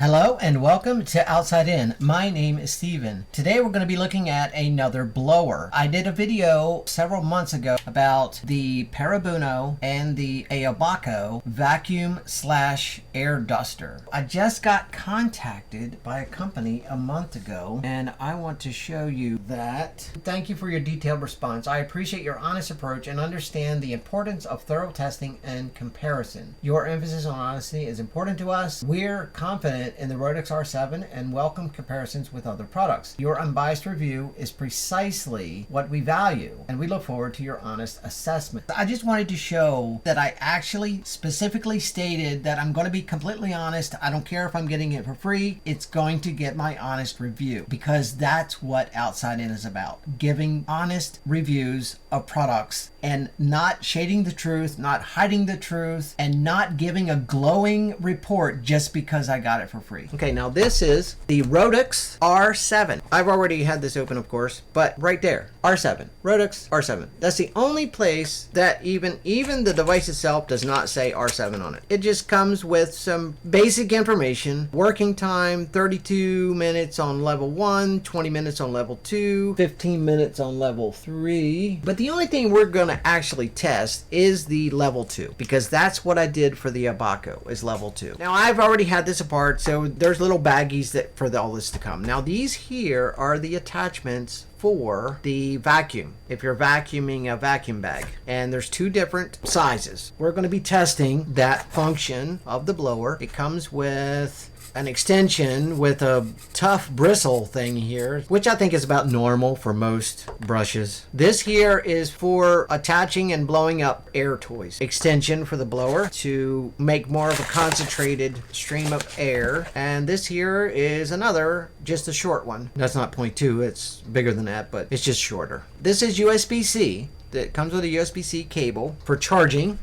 Hello and welcome to Outside In. My name is Steven. Today we're going to be looking at another blower. I did a video several months ago about the Perobuno and the Aoboco vacuum/air duster. I just got contacted by a company a month ago and I want to show you that. Thank you for your detailed response. I appreciate your honest approach and understand the importance of thorough testing and comparison. Your emphasis on honesty is important to us. We're confident in the Roedix R7 and welcome comparisons with other products. Your unbiased review is precisely what we value, and we look forward to your honest assessment. I just wanted to show that I actually specifically stated that I'm going to be completely honest. I don't care if I'm getting it for free. It's going to get my honest review, because that's what Outside In is about. Giving honest reviews of products and not shading the truth, not hiding the truth, and not giving a glowing report just because I got it for free. Okay, now this is the Roedix R7. I've already had this open, of course, but right there, R7, Roedix R7. That's the only place that even the device itself does not say R7 on it. It just comes with some basic information. Working time, 32 minutes on level 1, 20 minutes on level 2, 15 minutes on level 3. But the only thing we're going to actually test is the level 2, because that's what I did for the Aoboco, is level 2. Now I've already had this apart, so there's little baggies that for all this to come. Now these here are the attachments for the vacuum, if you're vacuuming a vacuum bag, and there's two different sizes. We're going to be testing that function of the blower. It comes with an extension with a tough bristle thing here, which I think is about normal for most brushes. This here is for attaching and blowing up air toys. Extension for the blower to make more of a concentrated stream of air. And this here is another, just a short one. That's not 0.2, it's bigger than that, but it's just shorter. This is USB-C. That comes with a USB-C cable for charging.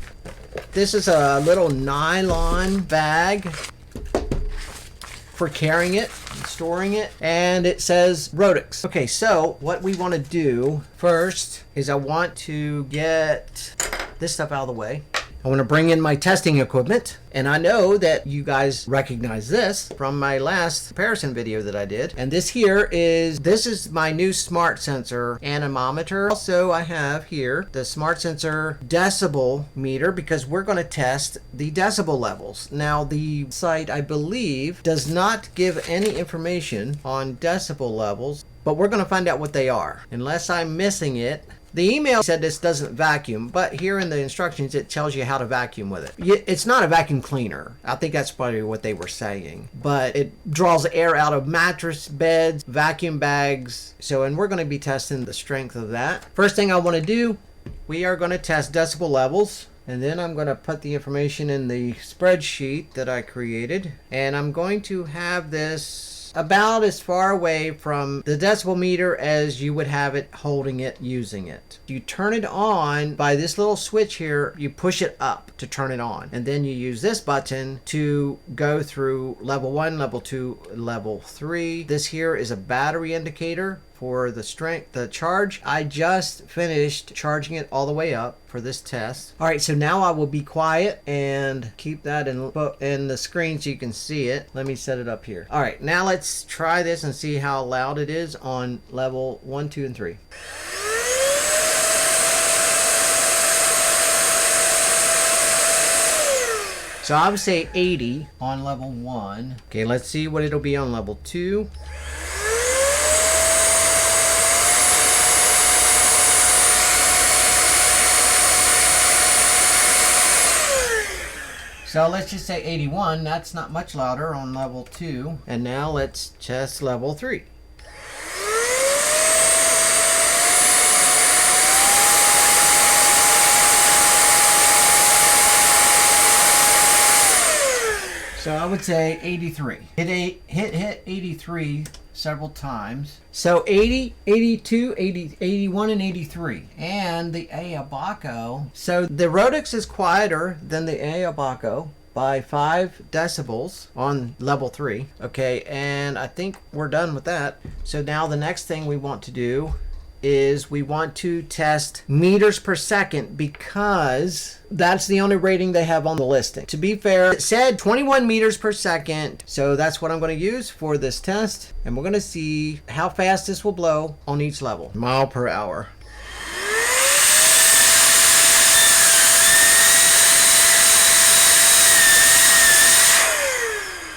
This is a little nylon bag for carrying it and storing it, and it says Roedix. Okay, so what we want to do first is I want to get this stuff out of the way. I want to bring in my testing equipment, and I know that you guys recognize this from my last comparison video that I did. And this is my new smart sensor anemometer. Also, I have here the smart sensor decibel meter, because we're going to test the decibel levels. Now the site, I believe, does not give any information on decibel levels, but we're going to find out what they are, unless I'm missing it. The email said this doesn't vacuum, but here in the instructions it tells you how to vacuum with it. It's not a vacuum cleaner. I think that's probably what they were saying. But it draws air out of mattress, beds, vacuum bags. And we're going to be testing the strength of that. First thing I want to do, we are going to test decibel levels. And then I'm going to put the information in the spreadsheet that I created. And I'm going to have this about as far away from the decibel meter as you would have it holding it, using it. You turn it on by this little switch here. You push it up to turn it on, and then you use this button to go through level 1, level 2, level 3. This here is a battery indicator for the strength, the charge. I just finished charging it all the way up for this test. All right, so now I will be quiet and keep that in the screen so you can see it. Let me set it up here. All right, now let's try this and see how loud it is on level 1, 2, and 3. So I would say 80 on level 1. Okay, let's see what it'll be on level 2. So let's just say 81. That's not much louder on level 2. And now let's test level 3. So I would say 83. Hit 83 several times. So 80, 82, 80, 81, and 83. And the Aoboco. So the Roedix is quieter than the Aoboco by 5 decibels on level 3. Okay, and I think we're done with that. So now the next thing we want to do is we want to test meters per second because that's the only rating they have on the listing. To be fair, it said 21 meters per second, so that's what I'm going to use for this test, and we're going to see how fast this will blow on each level. Mile per hour.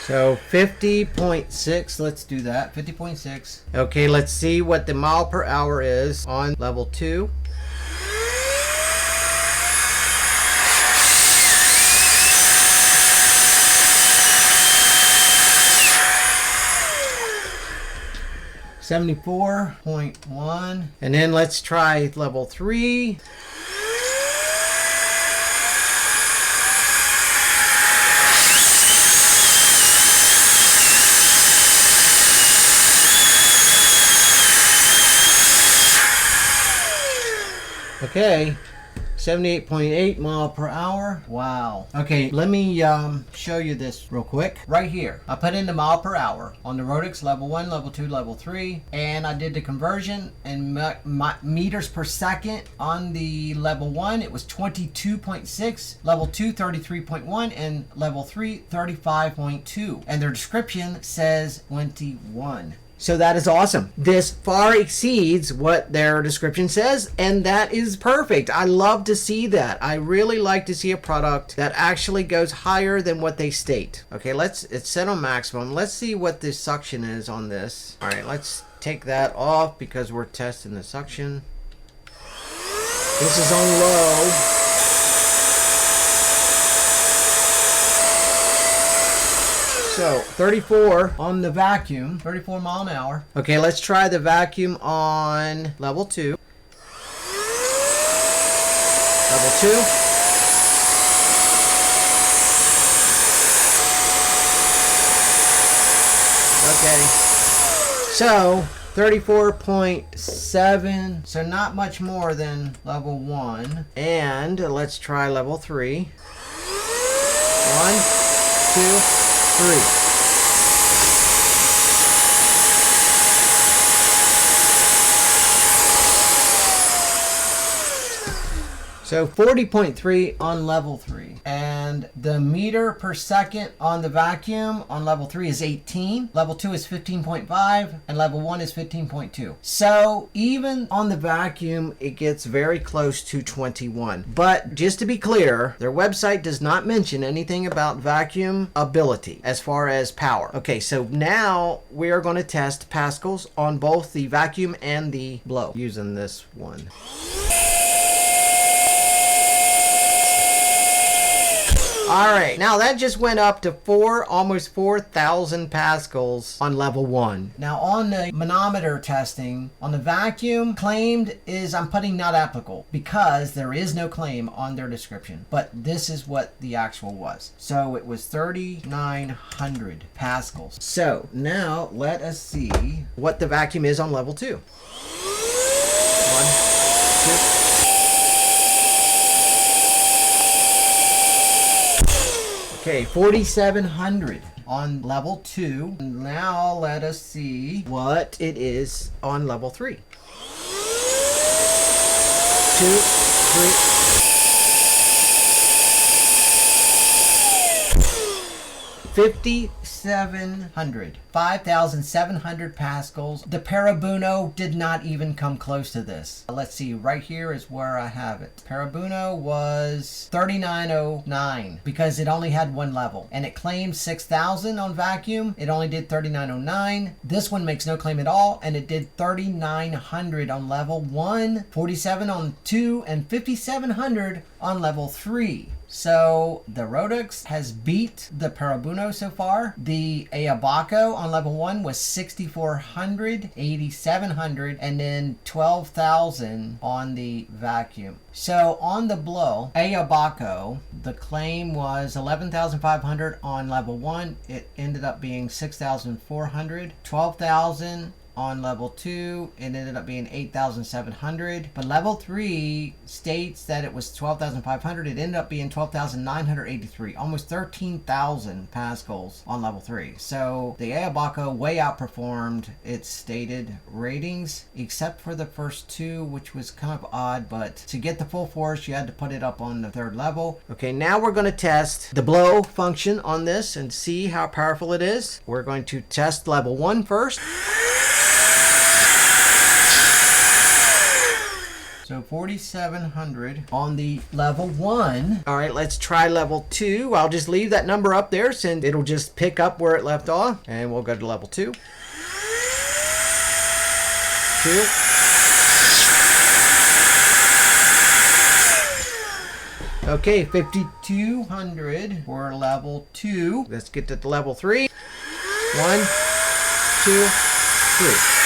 So 50.6, let's do that, 50.6. Okay, let's see what the mile per hour is on level 2. $74.1. And then let's try level 3. Okay, 78.8 mile per hour. Wow. Okay, let me show you this real quick. Right here, I put in the mile per hour on the Roedix level 1, level 2, level 3, and I did the conversion in meters per second. On the level 1, it was 22.6, level 2, 33.1, and level 3, 35.2. And their description says 21. So that is awesome. This far exceeds what their description says, and that is perfect. I love to see that. I really like to see a product that actually goes higher than what they state. Okay, it's set on maximum. Let's see what the suction is on this. All right, let's take that off because we're testing the suction. This is on low. So 34 on the vacuum, 34 mile an hour. Okay, let's try the vacuum on level 2. Level 2. Okay. So 34.7. So not much more than level 1. And let's try level 3. 1, 2, 3. So 40.3 on level 3. And the meter per second on the vacuum on level 3 is 18. Level 2 is 15.5. And level 1 is 15.2. So even on the vacuum, it gets very close to 21. But just to be clear, their website does not mention anything about vacuum ability as far as power. Okay, so now we are going to test pascals on both the vacuum and the blow using this one. All right, now that just went up to almost 4,000 pascals on level 1. Now on the manometer testing, on the vacuum, claimed is I'm putting not applicable because there is no claim on their description. But this is what the actual was. So it was 3,900 pascals. So now let us see what the vacuum is on level 2. 1, 2. Okay, 4,700 on level 2. Now let us see what it is on level 3. 2, 3. 5,700. 5,700 pascals. The Perobuno did not even come close to this. Let's see, right here is where I have it. Perobuno was 3,909 because it only had one level. And it claimed 6,000 on vacuum. It only did 3,909. This one makes no claim at all, and it did 3,900 on level 1, 47 on 2, and 5,700 on level 3. So the Roedix has beat the Perobuno so far. The Aoboco on level 1 was 6,400, 8,700, and then 12,000 on the vacuum. So on the blow, Aoboco, the claim was 11,500 on level 1. It ended up being 6,400, 12,000 on level 2, it ended up being 8,700. But level 3 states that it was 12,500. It ended up being 12,983, almost 13,000 pascals on level 3. So the Aoboco way outperformed its stated ratings, except for the first two, which was kind of odd. But to get the full force, you had to put it up on the 3rd level. Okay, now we're going to test the blow function on this and see how powerful it is. We're going to test level 1 first. So 4,700 on the level 1. All right, let's try level 2. I'll just leave that number up there since it'll just pick up where it left off. And we'll go to level 2. 2. Okay, 5,200 for level 2. Let's get to the level 3. 1, 2, 3.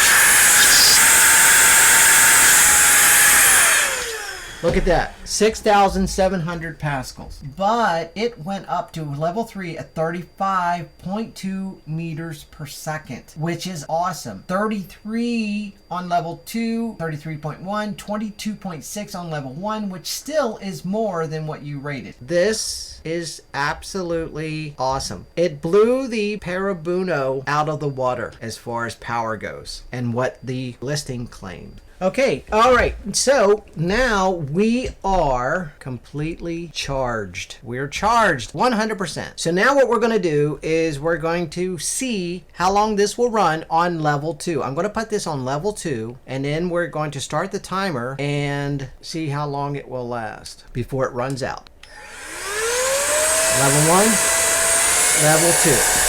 Look at that, 6,700 pascals. But it went up to level 3 at 35.2 meters per second, which is awesome. 33 on level 2, 33.1, 22.6 on level 1, which still is more than what you rated. This is absolutely awesome. It blew the Perobuno out of the water as far as power goes and what the listing claimed. Okay, all right, so now we are completely charged. We're charged 100%. So now what we're going to do is we're going to see how long this will run on level 2. I'm going to put this on level 2, and then we're going to start the timer and see how long it will last before it runs out. Level 1, level 2.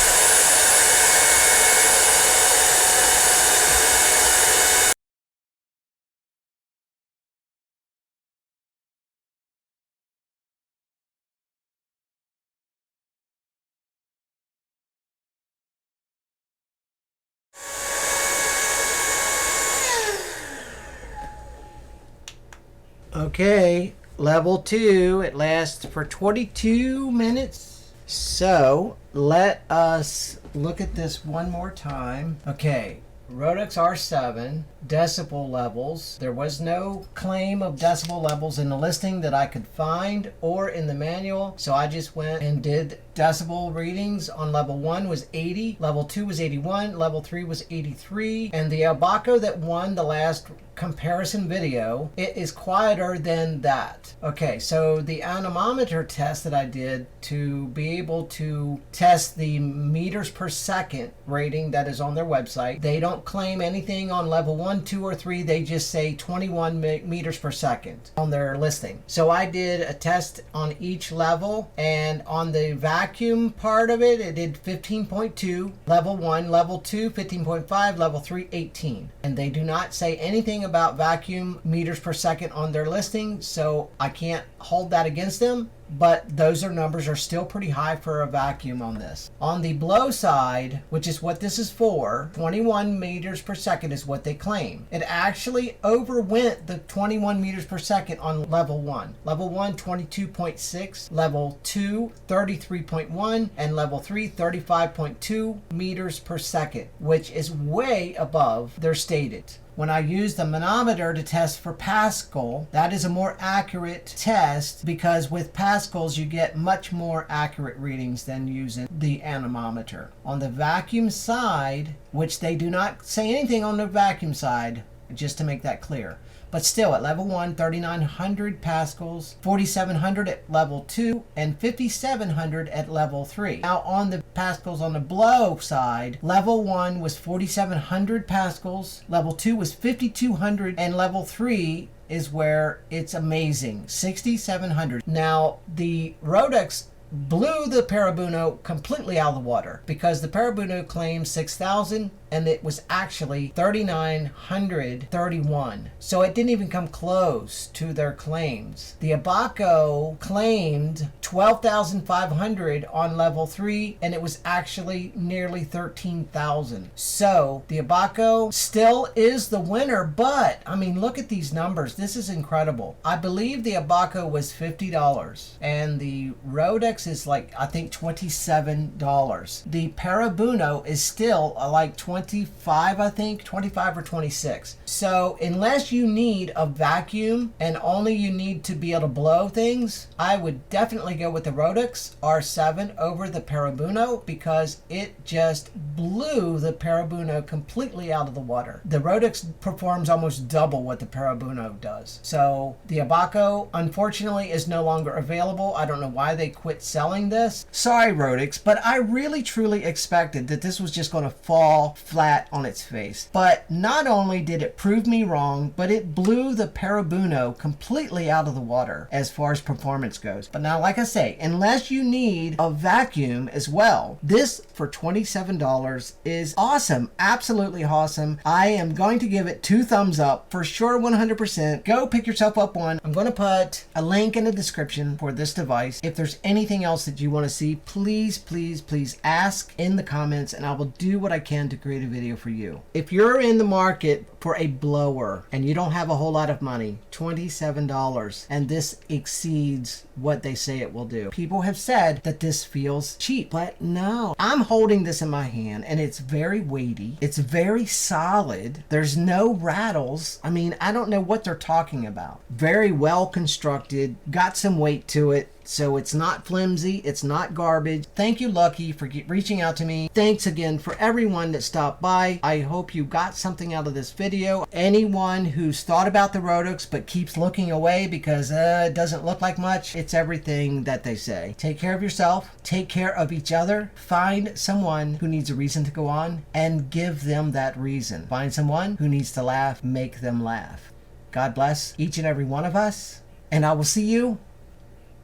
Okay, level 2, it lasts for 22 minutes. So let us look at this one more time. Okay, Roedix R7 decibel levels. There was no claim of decibel levels in the listing that I could find or in the manual, so I just went and did decibel readings. On level 1 was 80, level 2 was 81, level 3 was 83, and the Aoboco that won the last comparison video, it is quieter than that. Okay, so the anemometer test that I did to be able to test the meters per second rating that is on their website, they don't claim anything on level 1, 2, or 3. They just say 21 meters per second on their listing. So I did a test on each level, and on the vacuum part of it, it did 15.2, level 1, level 2, 15.5, level 3, 18. And they do not say anything about vacuum meters per second on their listing, so I can't hold that against them. But those numbers are still pretty high for a vacuum on this. On the blow side, which is what this is for, 21 meters per second is what they claim. It actually overwent the 21 meters per second on level 1. Level 1, 22.6, level 2, 33.1, and level 3, 35.2 meters per second, which is way above their stated. When I use the manometer to test for Pascal, that is a more accurate test because with Pascals you get much more accurate readings than using the anemometer. On the vacuum side, which they do not say anything on the vacuum side, just to make that clear. But still, at level 1, 3,900 pascals, 4,700 at level 2, and 5,700 at level 3. Now, on the pascals on the blow side, level 1 was 4,700 pascals, level 2 was 5,200, and level 3 is where it's amazing, 6,700. Now, the Roedix blew the Perobuno completely out of the water because the Perobuno claimed 6,000 and it was actually 3,931. So it didn't even come close to their claims. The Aoboco claimed 12,500 on level 3 and it was actually nearly 13,000. So the Aoboco still is the winner, but I mean, look at these numbers. This is incredible. I believe the Aoboco was $50 and the Roedix is like, I think $27. The Perobuno is still like $27. 25, I think, 25 or 26. So unless you need a vacuum and only you need to be able to blow things, I would definitely go with the Roedix R7 over the Perobuno, because it just blew the Perobuno completely out of the water. The Roedix performs almost double what the Perobuno does. So the Aoboco, unfortunately, is no longer available. I don't know why they quit selling this. Sorry, Roedix, but I really truly expected that this was just going to fall flat on its face. But not only did it prove me wrong, but it blew the Perobuno completely out of the water as far as performance goes. But now, like I say, unless you need a vacuum as well, this for $27 is awesome. Absolutely awesome. I am going to give it 2 thumbs up for sure, 100%. Go pick yourself up one. I'm going to put a link in the description for this device. If there's anything else that you want to see, please, please, please ask in the comments, and I will do what I can to create a video for you. If you're in the market for a blower and you don't have a whole lot of money, $27, and this exceeds what they say it will do. People have said that this feels cheap, but no. I'm holding this in my hand and it's very weighty. It's very solid. There's no rattles. I mean, I don't know what they're talking about. Very well constructed, got some weight to it. So it's not flimsy, it's not garbage. Thank you, Lucky, for reaching out to me. Thanks again for everyone that stopped by. I hope you got something out of this video. Anyone who's thought about the Roedix but keeps looking away because it doesn't look like much, it's everything that they say. Take care of yourself, take care of each other, find someone who needs a reason to go on and give them that reason. Find someone who needs to laugh, make them laugh. God bless each and every one of us, and I will see you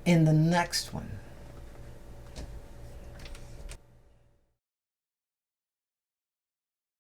in the next one.